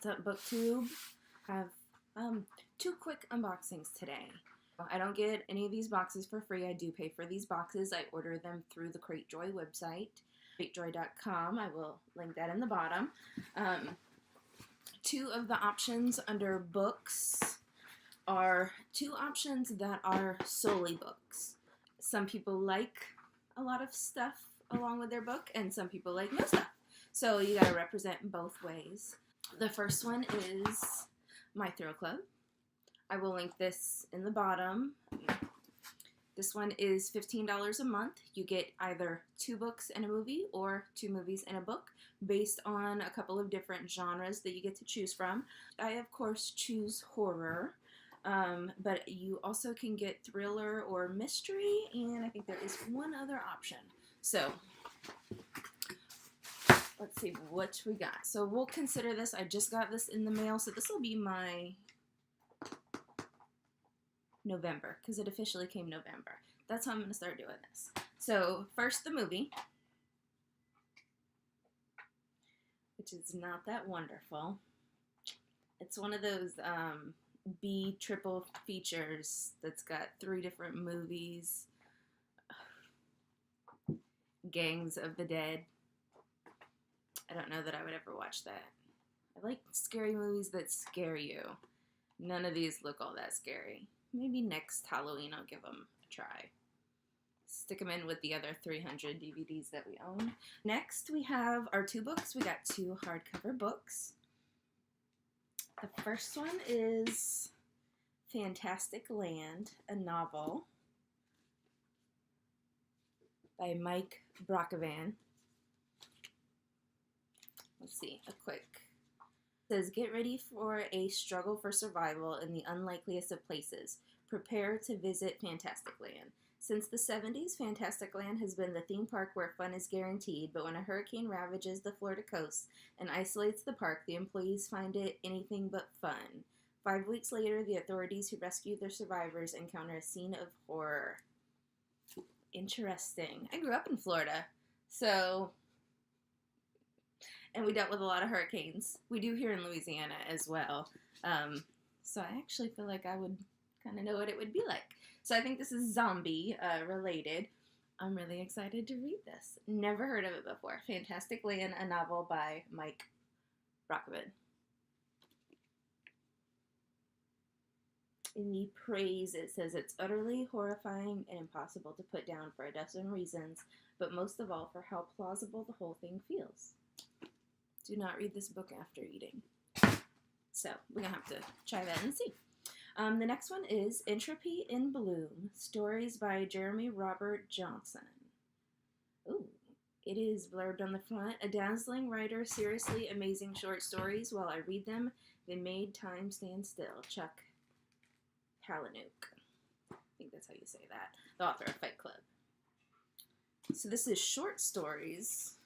What's up, BookTube? I have two quick unboxings today. I don't get any of these boxes for free. I do pay for these boxes. I order them through the Cratejoy website, Cratejoy.com. I will link that in the bottom. Two of the options under books are two options that are solely books. Some people like a lot of stuff along with their book, and some people like no stuff. So you gotta represent both ways. The first one is my Thru Club. I will link this in the bottom. This one is $15 a month. You get either 2 books and a movie or 2 movies and a book based on a couple of different genres that you get to choose from. I, of course, choose horror, but you also can get thriller or mystery, and I think there is one other option. So let's see what we got. So we'll consider this. I just got this in the mail, so this will be my November, because it officially came November. That's how I'm going to start doing this. So first, the movie, which is not that wonderful. It's one of those B triple features that's got 3 different movies. Gangs of the Dead. I don't know that I would ever watch that. I like scary movies that scare you. None of these look all that scary. Maybe next Halloween I'll give them a try. Stick them in with the other 300 DVDs that we own. Next we have our 2 books. We got 2 hardcover books. The first one is Fantastic Land, a novel by Mike Brockovin. Let's see, a quick. It says, get ready for a struggle for survival in the unlikeliest of places. Prepare to visit Fantastic Land. Since the 70s, Fantastic Land has been the theme park where fun is guaranteed, but when a hurricane ravages the Florida coast and isolates the park, the employees find it anything but fun. 5 weeks later, the authorities who rescue their survivors encounter a scene of horror. Interesting. I grew up in Florida, and we dealt with a lot of hurricanes. We do here in Louisiana as well. So I actually feel like I would kind of know what it would be like. So I think this is zombie related. I'm really excited to read this. Never heard of it before. Fantastic Land, a novel by Mike Brockovin. In the praise, it says it's utterly horrifying and impossible to put down for a dozen reasons, but most of all for how plausible the whole thing feels. Do not read this book after eating. So we're going to have to try that and see. The next one is Entropy in Bloom, stories by Jeremy Robert Johnson. Ooh, it is blurbed on the front. A dazzling writer, seriously amazing short stories. While I read them, they made time stand still. Chuck Palahniuk. I think that's how you say that. The author of Fight Club. So this is short stories.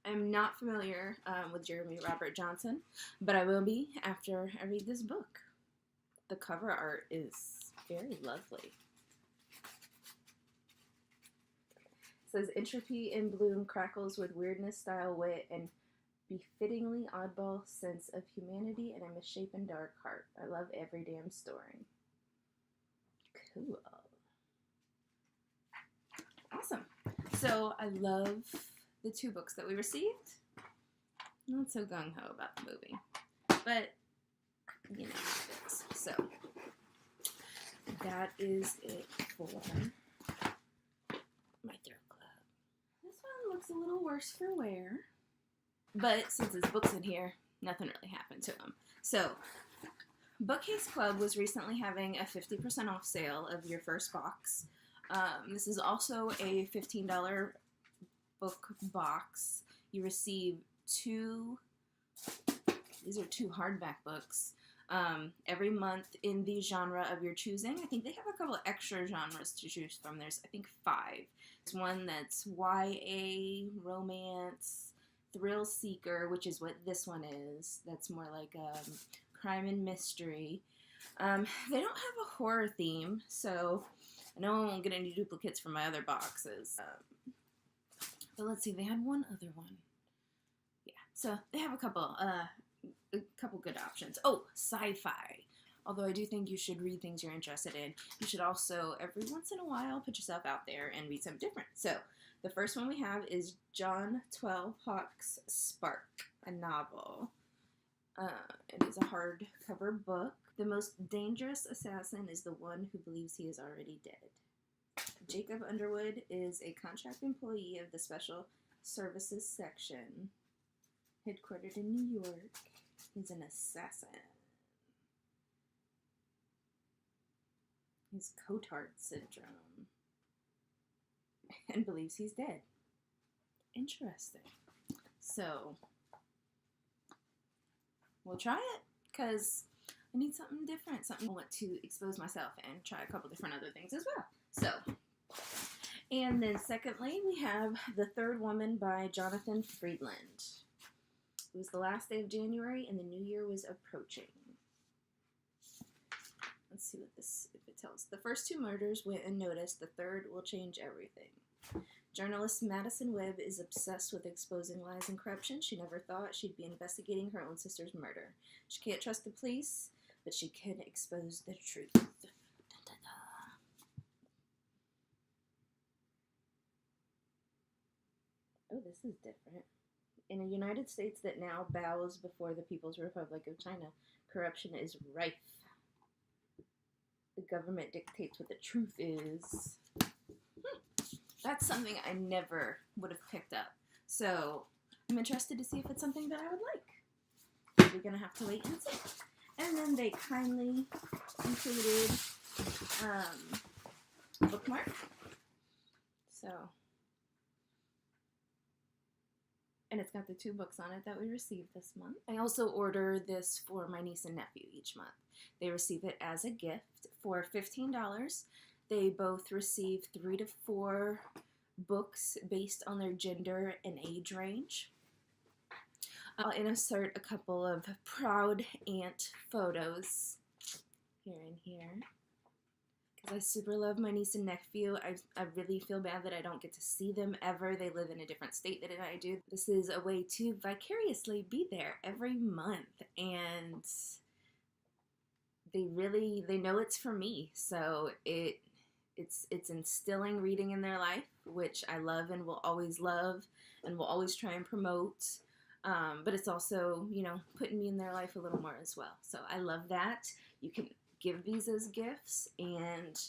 I'm not familiar with Jeremy Robert Johnson, but I will be after I read this book. The cover art is very lovely. It says, Entropy in Bloom crackles with weirdness, style, wit, and befittingly oddball sense of humanity and a misshapen dark heart. I love every damn story. Cool. Awesome. So I love the 2 books that we received. Not so gung-ho about the movie, but you know how it is. So that is it for my Thru Club. This one looks a little worse for wear, but since there's books in here, nothing really happened to them. So Bookcase.club was recently having a 50% off sale of your first box. This is also a $15 book box. You receive 2, these are 2 hardback books, every month in the genre of your choosing. I think they have a couple of extra genres to choose from. There's, I think, 5. There's one that's YA, romance, thrill seeker, which is what this one is. That's more like crime and mystery. They don't have a horror theme, so I know I won't get any duplicates from my other boxes. But let's see, they had one other one. Yeah, So they have a couple good options. Oh, sci-fi. Although I do think you should read things you're interested in, you should also, every once in a while, put yourself out there and read something different. So, the first one we have is John 12 Hawks Spark, a novel. It is a hardcover book. The most dangerous assassin is the one who believes he is already dead. Jacob Underwood is a contract employee of the Special Services Section, headquartered in New York. He's an assassin. He's Cotard syndrome and believes he's dead. Interesting. So, we'll try it because I need something different, something I want to expose myself and try a couple different other things as well. So, and then secondly, we have The Third Woman by Jonathan Friedland. It was the last day of January and the new year was approaching. Let's see what if it tells. The first two murders went unnoticed. The third will change everything. Journalist Madison Webb is obsessed with exposing lies and corruption. She never thought she'd be investigating her own sister's murder. She can't trust the police, but she can expose the truth. Dun, dun, dun. Oh, this is different. In a United States that now bows before the People's Republic of China, corruption is rife. The government dictates what the truth is. That's something I never would have picked up. So I'm interested to see if it's something that I would like. We're going to have to wait and see. And then they kindly included a bookmark. So, and it's got the 2 books on it that we received this month. I also order this for my niece and nephew each month. They receive it as a gift for $15. They both receive 3 to 4 books based on their gender and age range. I'll insert a couple of proud aunt photos here and here. Because I super love my niece and nephew. I really feel bad that I don't get to see them ever. They live in a different state than I do. This is a way to vicariously be there every month. And they know it's for me. So it's instilling reading in their life, which I love and will always love and will always try and promote. But it's also, putting me in their life a little more as well. So I love that. You can give these as gifts, and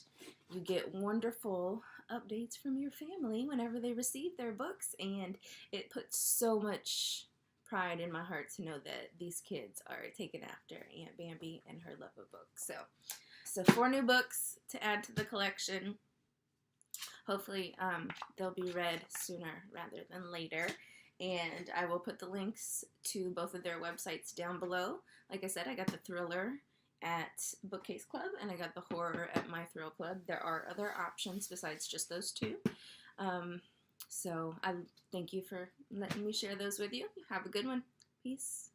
you get wonderful updates from your family whenever they receive their books, and it puts so much pride in my heart to know that these kids are taken after Aunt Bambi and her love of books. So 4 new books to add to the collection. Hopefully they'll be read sooner rather than later. And I will put the links to both of their websites down below. Like I said, I got the thriller at Bookcase Club, and I got the horror at My Thrill Club. There are other options besides just those 2. So I thank you for letting me share those with you. Have a good one. Peace.